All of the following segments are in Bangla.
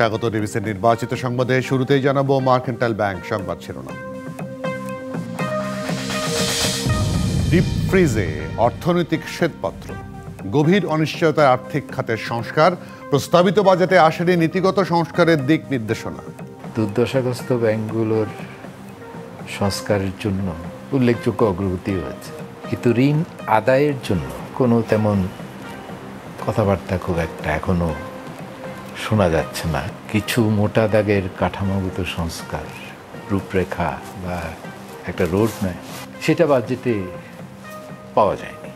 স্বাগত ডিবিসির নির্বাচিত সংবাদে শুরুতেই জানাবো মার্কেন্টাইল ব্যাংক সংবাদ শিরোনাম। ডিপ ফ্রিজে অর্থনৈতিক শ্বেতপত্র, গভীর অনিশ্চয়তায় আর্থিক খাতের সংস্কার, প্রস্তাবিত বাজেটে আসেনি নীতিগত সংস্কারের দিক নির্দেশনা। দুর্দশাগ্রস্ত ব্যাংকগুলোর সংস্কারের জন্য উল্লেখযোগ্য অগ্রগতি হয়েছে, কিন্তু ঋণ আদায়ের জন্য কোনো তেমন কথাবার্তা খুব একটা এখনো শোনা যাচ্ছে না। কিছু মোটা দাগের কাঠামোগত সংস্কার, রূপরেখা বা একটা রোড ম্যাপ, সেটা বাজেটে পাওয়া যায়নি।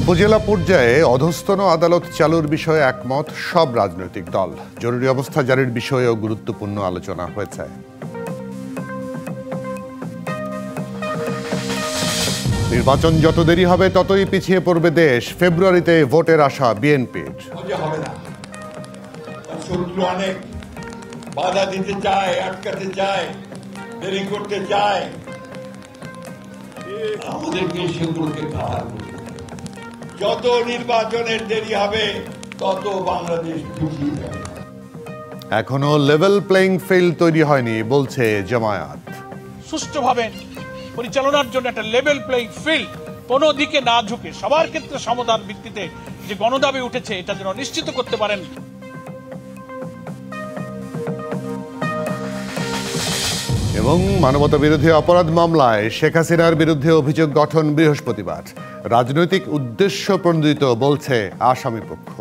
উপজেলা পর্যায়ে অধস্তন আদালত চালুর বিষয়ে একমত সব রাজনৈতিক দল। জরুরি অবস্থা জারির বিষয়েও গুরুত্বপূর্ণ আলোচনা হয়েছে। নির্বাচন যত দেরি হবে ততই পিছিয়ে পড়বে দেশ, ফেব্রুয়ারিতে ভোটের আশা বিএনপির। শত্রু অনেক বাধা দিতে চায়, আটকাতে চায়, দেরি করতে চায়, আমাদেরকে সেগুলোকে খাওয়া। যত নির্বাচনের দেরি হবে তত বাংলাদেশ পিছিয়ে যাবে। এখনো লেভেল প্লেইং ফিল্ড তৈরি হয়নি বলছে জামায়াত। সুষ্ঠুভাবে পরিচালনার জন্য একটা লেভেল প্লেইং ফিল্ড, কোনো দিকে না ঝুঁকে সবার ক্ষেত্রে সমাধান ভিত্তিতে যে গণদাবি উঠেছে এটা যেন নিশ্চিত করতে পারেন। এবং মানবতা বিরোধী অপরাধ মামলায় শেখ হাসিনার বিরুদ্ধে অভিযোগ গঠন বৃহস্পতিবার। রাজনৈতিক উদ্দেশ্য প্রণোদিত বলছে আসামি পক্ষ।